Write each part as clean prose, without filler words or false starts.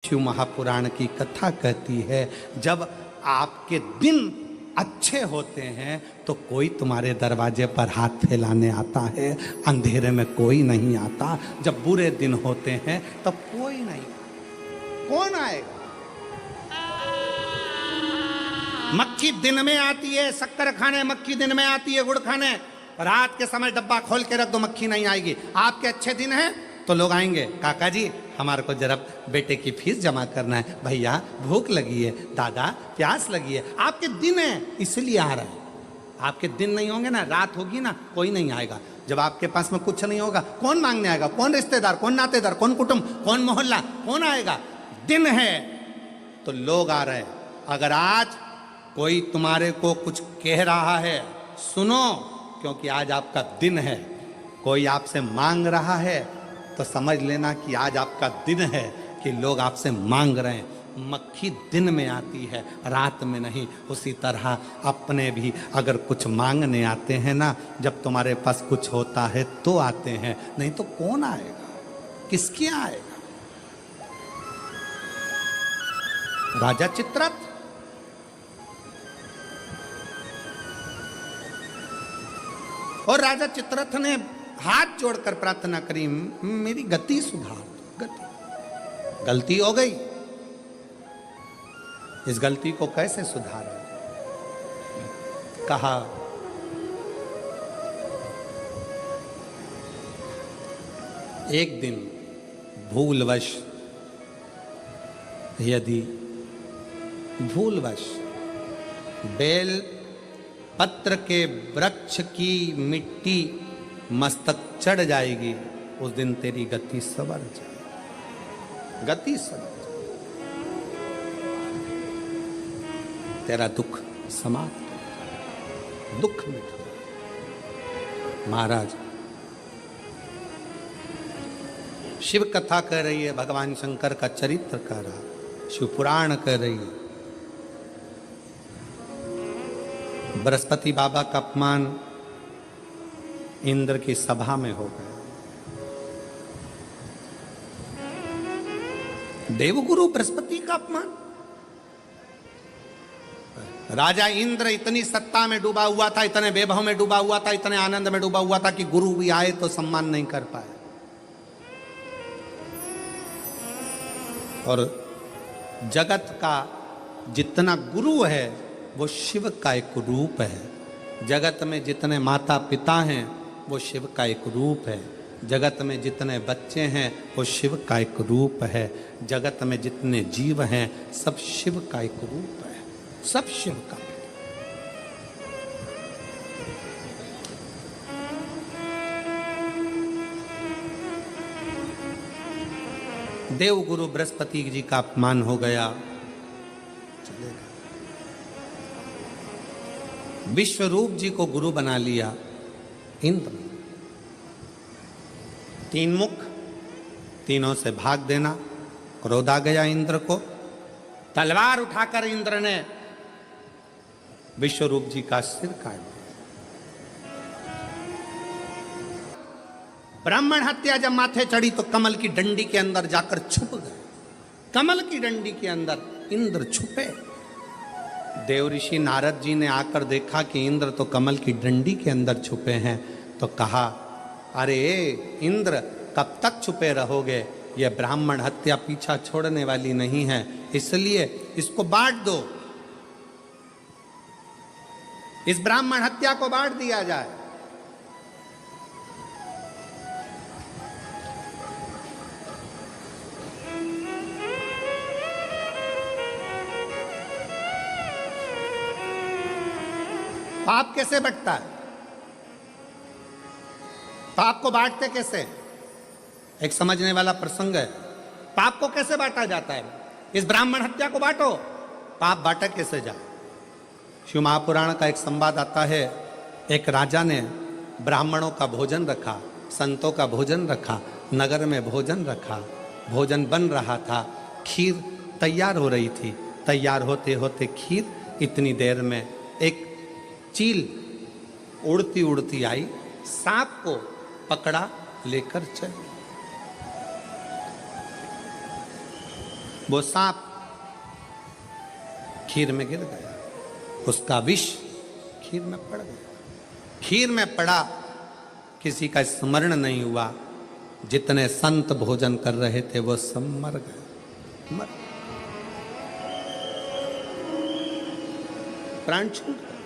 शिव महापुराण की कथा कहती है, जब आपके दिन अच्छे होते हैं तो कोई तुम्हारे दरवाजे पर हाथ फैलाने आता है, अंधेरे में कोई नहीं आता। जब बुरे दिन होते हैं तब कोई नहीं, कौन आएगा? मक्खी दिन में आती है, शक्कर खाने मक्खी दिन में आती है, गुड़ खाने। रात के समय डब्बा खोल के रख दो, मक्खी नहीं आएगी। आपके अच्छे दिन हैं तो लोग आएंगे, काका जी हमारे को जरा बेटे की फीस जमा करना है, भैया भूख लगी है, दादा प्यास लगी है। आपके दिन है इसलिए आ रहा है। आपके दिन नहीं होंगे ना, रात होगी ना, कोई नहीं आएगा। जब आपके पास में कुछ नहीं होगा, कौन मांगने आएगा? कौन रिश्तेदार, कौन नातेदार, कौन कुटुंब, कौन मोहल्ला, कौन आएगा? दिन है तो लोग आ रहे हैं। अगर आज कोई तुम्हारे को कुछ कह रहा है, सुनो, क्योंकि आज आपका दिन है। कोई आपसे मांग रहा है तो समझ लेना कि आज आपका दिन है कि लोग आपसे मांग रहे हैं। मक्खी दिन में आती है, रात में नहीं। उसी तरह अपने भी अगर कुछ मांगने आते हैं ना, जब तुम्हारे पास कुछ होता है तो आते हैं, नहीं तो कौन आएगा? किसके आएगा? राजा चित्ररथ और राजा चित्ररथ ने हाथ जोड़कर प्रार्थना करी, मेरी गति सुधार। गति गलती हो गई, इस गलती को कैसे सुधारें? कहा एक दिन भूलवश, यदि भूलवश बेल पत्र के वृक्ष की मिट्टी मस्तक चढ़ जाएगी, उस दिन तेरी गति सवर जाएगी। गति सवर जाएगी, तेरा दुख समाप्त, दुख मिट जाएगा। महाराज शिव कथा कह रही है, भगवान शंकर का चरित्र कह रहा, शिव पुराण कह रही है। बृहस्पति बाबा का अपमान इंद्र की सभा में हो गया। देवगुरु बृहस्पति का अपमान। राजा इंद्र इतनी सत्ता में डूबा हुआ था, इतने वैभव में डूबा हुआ था, इतने आनंद में डूबा हुआ था कि गुरु भी आए तो सम्मान नहीं कर पाए। और जगत का जितना गुरु है वो शिव का एक रूप है। जगत में जितने माता पिता हैं वो शिव का एक रूप है। जगत में जितने बच्चे हैं वो शिव का एक रूप है। जगत में जितने जीव हैं सब शिव का एक रूप है, सब शिव का। देवगुरु बृहस्पति जी का अपमान हो गया, चलेगा। विश्वरूप जी को गुरु बना लिया इंद्र। तीन मुख, तीनों से भाग देना। क्रोध आ गया इंद्र को, तलवार उठाकर इंद्र ने विश्वरूप जी का सिर काट दिया। ब्राह्मण हत्या जब माथे चढ़ी तो कमल की डंडी के अंदर जाकर छुप गए। कमल की डंडी के अंदर इंद्र छुपे। देव ऋषि नारद जी ने आकर देखा कि इंद्र तो कमल की डंडी के अंदर छुपे हैं, तो कहा, अरे इंद्र कब तक छुपे रहोगे? यह ब्राह्मण हत्या पीछा छोड़ने वाली नहीं है, इसलिए इसको बांट दो, इस ब्राह्मण हत्या को बांट दिया जाए। पाप कैसे बंटता है? पाप को बांटते कैसे? एक समझने वाला प्रसंग है। पाप को कैसे बांटा जाता है? इस ब्राह्मण हत्या को बांटो, पाप बांटा कैसे जाए? शिव महापुराण का एक संवाद आता है। एक राजा ने ब्राह्मणों का भोजन रखा, संतों का भोजन रखा, नगर में भोजन रखा, भोजन बन रहा था, खीर तैयार हो रही थी। तैयार होते होते खीर, इतनी देर में एक चील उड़ती उड़ती आई, सांप को पकड़ा, लेकर चली। वो सांप खीर में गिर गया, उसका विष खीर में पड़ गया। खीर में पड़ा, किसी का स्मरण नहीं हुआ। जितने संत भोजन कर रहे थे वो सब मर गए, मर प्राण छूट गए।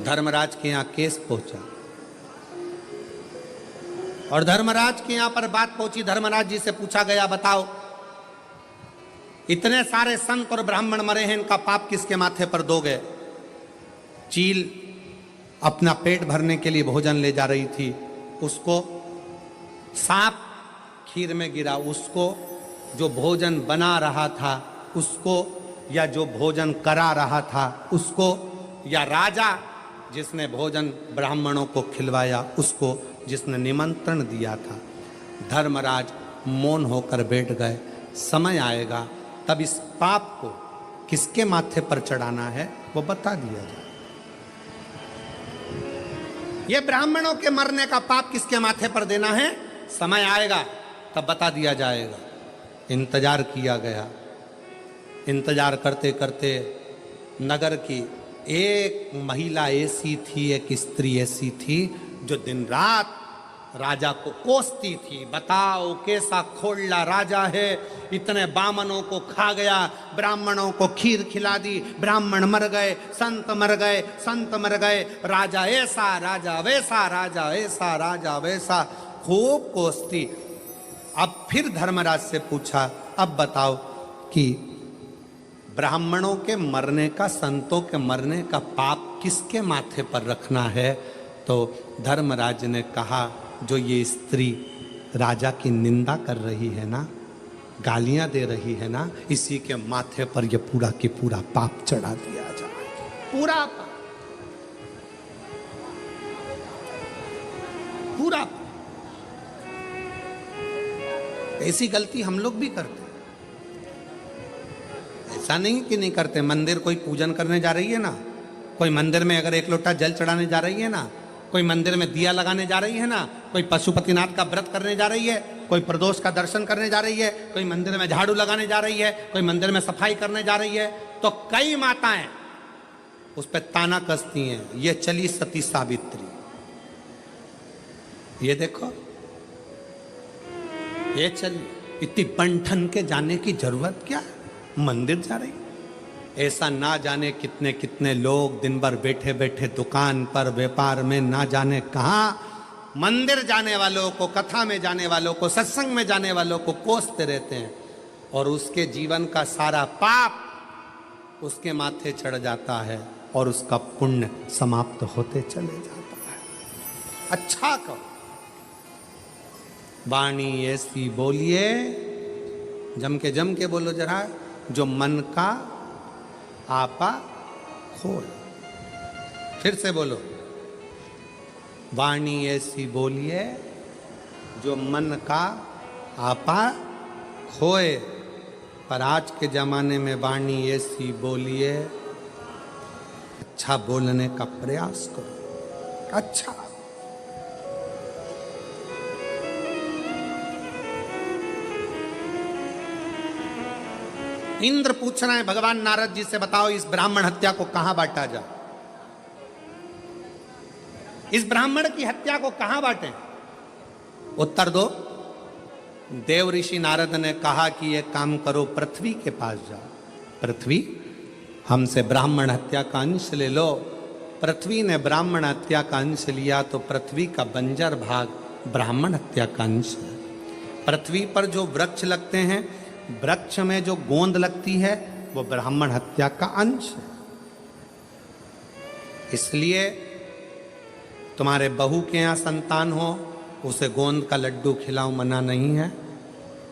धर्मराज के यहां केस पहुंचा और धर्मराज के यहां पर बात पहुंची। धर्मराज जी से पूछा गया, बताओ इतने सारे संत और ब्राह्मण मरे हैं, इनका पाप किसके माथे पर दोगे? चील अपना पेट भरने के लिए भोजन ले जा रही थी, उसको सांप खीर में गिरा, उसको जो भोजन बना रहा था उसको, या जो भोजन करा रहा था उसको, या राजा जिसने भोजन ब्राह्मणों को खिलवाया उसको, जिसने निमंत्रण दिया था। धर्मराज मौन होकर बैठ गए। समय आएगा तब इस पाप को किसके माथे पर चढ़ाना है वो बता दिया जाए। ये ब्राह्मणों के मरने का पाप किसके माथे पर देना है, समय आएगा तब बता दिया जाएगा। इंतजार किया गया। इंतजार करते करते नगर की एक महिला ऐसी थी, एक स्त्री ऐसी थी जो दिन रात राजा को कोसती थी। बताओ कैसा खोलला राजा है, इतने बामनों को खा गया, ब्राह्मणों को खीर खिला दी, ब्राह्मण मर गए, संत मर गए, संत मर गए, राजा ऐसा राजा वैसा, राजा ऐसा राजा वैसा, खूब कोसती। अब फिर धर्मराज से पूछा, अब बताओ कि ब्राह्मणों के मरने का, संतों के मरने का पाप किसके माथे पर रखना है? तो धर्मराज ने कहा, जो ये स्त्री राजा की निंदा कर रही है ना, गालियां दे रही है ना, इसी के माथे पर ये पूरा की पूरा पाप चढ़ा दिया जाए। पूरा पाप, पूरा पाप। ऐसी गलती हम लोग भी करते हैं, ऐसा नहीं कि नहीं करते। मंदिर कोई पूजन करने जा रही है ना, कोई मंदिर में अगर एक लोटा जल चढ़ाने जा रही है ना, कोई मंदिर में दिया लगाने जा रही है ना, कोई पशुपतिनाथ का व्रत करने जा रही है, कोई प्रदोष का दर्शन करने जा रही है, कोई मंदिर में झाड़ू लगाने जा रही है, कोई मंदिर में सफाई करने जा रही है, तो कई माताएं उस पर ताना कसती हैं, ये चली सती सावित्री, ये देखो ये चली, इतनी बंठन के जाने की जरूरत क्या है, मंदिर जा रही। ऐसा ना जाने कितने कितने लोग दिन भर बैठे बैठे दुकान पर, व्यापार में, ना जाने कहाँ मंदिर जाने वालों को, कथा में जाने वालों को, सत्संग में जाने वालों को कोसते रहते हैं, और उसके जीवन का सारा पाप उसके माथे चढ़ जाता है और उसका पुण्य समाप्त होते चले जाता है। अच्छा कहो, वाणी ऐसी बोलिए, जम के बोलो जरा, जो मन का आपा खोल। फिर से बोलो, वाणी ऐसी बोलिए जो मन का आपा खोए। पर आज के जमाने में वाणी ऐसी बोलिए, अच्छा बोलने का प्रयास करो। अच्छा, इंद्र पूछ रहे हैं भगवान नारद जी से, बताओ इस ब्राह्मण हत्या को कहां बांटा जाए, इस ब्राह्मण की हत्या को कहां बांटे? उत्तर दो। देव ऋषि नारद ने कहा कि एक काम करो, पृथ्वी के पास जाओ। पृथ्वी, हमसे ब्राह्मण हत्या का अंश ले लो। पृथ्वी ने ब्राह्मण हत्या का अंश लिया तो पृथ्वी का बंजर भाग ब्राह्मण हत्या का अंश है। पृथ्वी पर जो वृक्ष लगते हैं, वृक्ष में जो गोंद लगती है वो ब्राह्मण हत्या का अंश है। इसलिए तुम्हारे बहू के यहाँ संतान हो, उसे गोंद का लड्डू खिलाओ, मना नहीं है।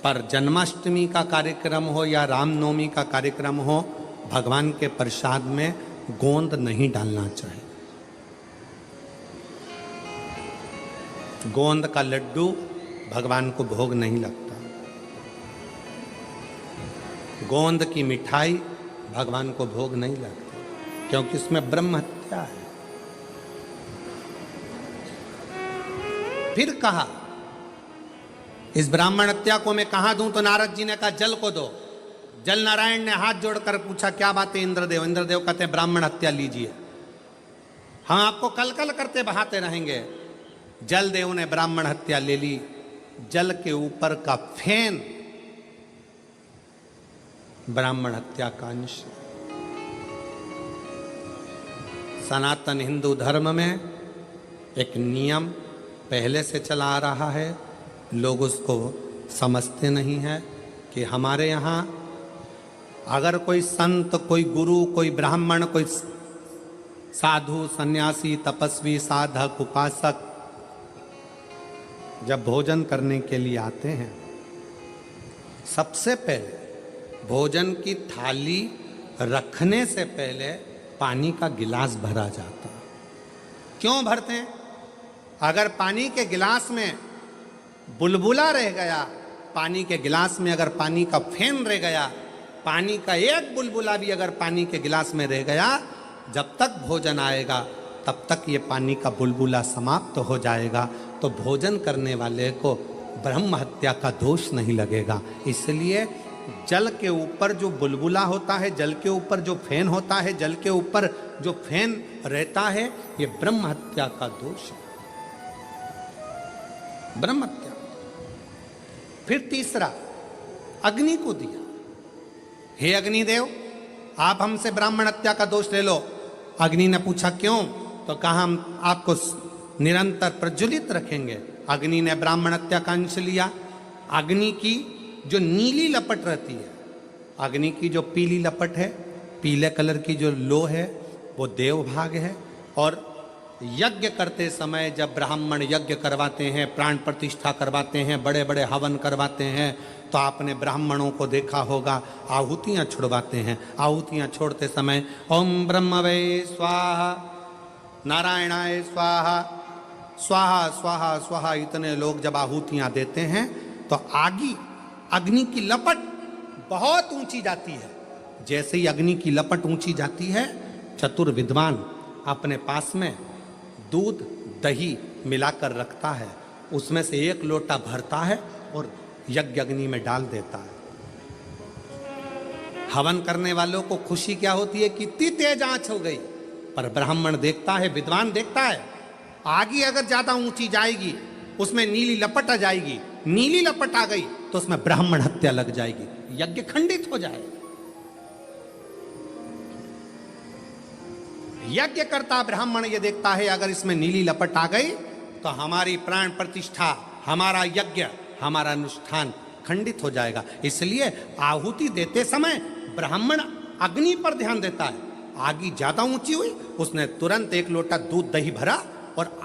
पर जन्माष्टमी का कार्यक्रम हो या रामनवमी का कार्यक्रम हो, भगवान के प्रसाद में गोंद नहीं डालना चाहिए। गोंद का लड्डू भगवान को भोग नहीं लगता। गोंद की मिठाई भगवान को भोग नहीं लगती, क्योंकि उसमें ब्रह्म हत्या है। फिर कहा इस ब्राह्मण हत्या को मैं कहाँ दूं? तो नारद जी ने कहा जल को दो। जल नारायण ने हाथ जोड़कर पूछा क्या बात है इंद्रदेव? इंद्रदेव कहते हैं ब्राह्मण हत्या लीजिए, हम आपको कल कल करते बहाते रहेंगे। जल देव ने ब्राह्मण हत्या ले ली। जल के ऊपर का फेन ब्राह्मण हत्या का अंश। सनातन हिंदू धर्म में एक नियम पहले से चला आ रहा है, लोग उसको समझते नहीं है कि हमारे यहाँ अगर कोई संत, कोई गुरु, कोई ब्राह्मण, कोई साधु, सन्यासी, तपस्वी, साधक, उपासक जब भोजन करने के लिए आते हैं, सबसे पहले भोजन की थाली रखने से पहले पानी का गिलास भरा जाता है। क्यों भरते हैं? अगर पानी के गिलास में बुलबुला रह गया, पानी के गिलास में अगर पानी का फेन रह गया, पानी का एक बुलबुला भी अगर पानी के गिलास में रह गया, जब तक भोजन आएगा तब तक ये पानी का बुलबुला समाप्त हो जाएगा, तो भोजन करने वाले को ब्रह्म हत्या का दोष नहीं लगेगा। इसलिए जल के ऊपर जो बुलबुला होता है, जल के ऊपर जो फेन होता है, जल के ऊपर जो फेन रहता है, ये ब्रह्म हत्या का दोष है, ब्रह्म हत्या। फिर तीसरा अग्नि को दिया, हे अग्निदेव आप हमसे ब्राह्मण हत्या का दोष ले लो। अग्नि ने पूछा क्यों? तो कहा हम आपको निरंतर प्रज्वलित रखेंगे। अग्नि ने ब्राह्मण हत्या का अंश लिया। अग्नि की जो नीली लपट रहती है, अग्नि की जो पीली लपट है, पीले कलर की जो लो है, वो देव भाग है। और यज्ञ करते समय जब ब्राह्मण यज्ञ करवाते हैं, प्राण प्रतिष्ठा करवाते हैं, बड़े बड़े हवन करवाते हैं, तो आपने ब्राह्मणों को देखा होगा आहुतियाँ छोड़वाते हैं। आहुतियाँ छोड़ते समय ओम ब्रह्मवे स्वाहा, नारायणाय स्वाहा, स्वाहा स्वाहा स्वाहा, इतने लोग जब आहुतियाँ देते हैं तो अग्नि की लपट बहुत ऊंची जाती है। जैसे ही अग्नि की लपट ऊंची जाती है, चतुर विद्वान अपने पास में दूध दही मिलाकर रखता है, उसमें से एक लोटा भरता है और यज्ञ अग्नि में डाल देता है। हवन करने वालों को खुशी क्या होती है कि इतनी तेज आंच हो गई, पर ब्राह्मण देखता है, विद्वान देखता है, आगे अगर ज्यादा ऊंची जाएगी उसमें नीली लपट आ जाएगी, नीली लपट आ गई तो उसमें ब्राह्मण हत्या लग जाएगी, यज्ञ खंडित हो जाएगा। यज्ञ करता ब्राह्मण ये देखता है अगर इसमें नीली लपट आ गई तो हमारी प्राण प्रतिष्ठा, हमारा यज्ञ, हमारा अनुष्ठान खंडित हो जाएगा। इसलिए आहुति देते समय ब्राह्मण अग्नि पर ध्यान देता है। आग ज्यादा ऊंची हुई, उसने तुरंत एक लोटा दूध दही भरा और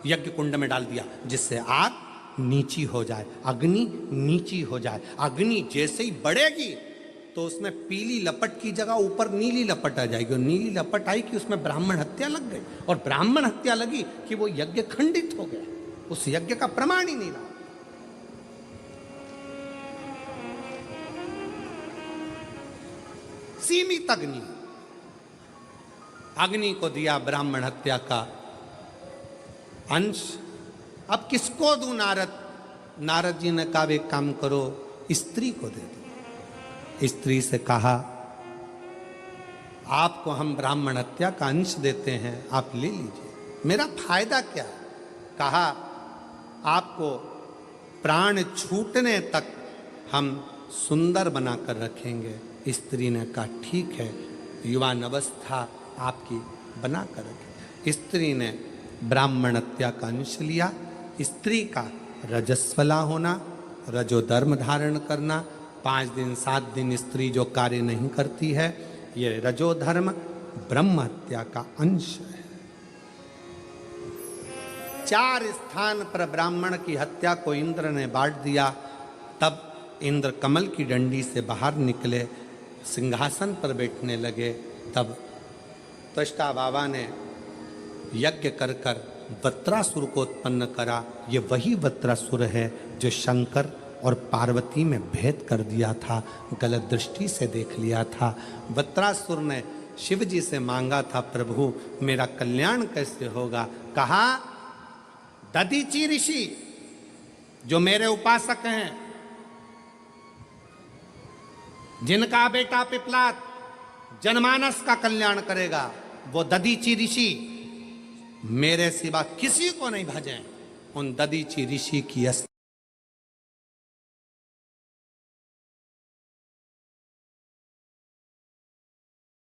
यज्ञ कुंड में डाल दिया, जिससे आग नीची हो जाए, अग्नि नीची हो जाए। अग्नि जैसे ही बढ़ेगी तो उसमें पीली लपट की जगह ऊपर नीली लपट आ जाएगी, और नीली लपट आई कि उसमें ब्राह्मण हत्या लग गई, और ब्राह्मण हत्या लगी कि वो यज्ञ खंडित हो गया, उस यज्ञ का प्रमाण ही नहीं रहा। सीमित अग्नि, अग्नि को दिया ब्राह्मण हत्या का अंश। अब किसको दूं नारद? नारद जी ने कहा एक काम करो, स्त्री को दे दो। स्त्री से कहा आपको हम ब्राह्मण हत्या का अंश देते हैं, आप ले लीजिए, मेरा फायदा क्या है? कहा आपको प्राण छूटने तक हम सुंदर बनाकर रखेंगे। स्त्री ने कहा ठीक है, युवान अवस्था आपकी बनाकर रखें। स्त्री ने ब्राह्मण हत्या का अंश लिया। स्त्री का रजस्वला होना, रजोधर्म धारण करना, 5 दिन 7 दिन स्त्री जो कार्य नहीं करती है, ये रजोधर्म ब्रह्म हत्या का अंश है। 4 स्थान पर ब्राह्मण की हत्या को इंद्र ने बांट दिया। तब इंद्र कमल की डंडी से बाहर निकले, सिंहासन पर बैठने लगे। तब त्वष्टा बाबा ने यज्ञ कर कर वत्रासुर को उत्पन्न करा। ये वही वत्रासुर है जो शंकर और पार्वती में भेद कर दिया था, गलत दृष्टि से देख लिया था। वत्रासुर ने शिव जी से मांगा था, प्रभु मेरा कल्याण कैसे होगा? कहा दधीची ऋषि जो मेरे उपासक हैं, जिनका बेटा पिपलाद जनमानस का कल्याण करेगा, वो दधीची ऋषि मेरे सिवा किसी को नहीं भजें। उन दधीची ऋषि की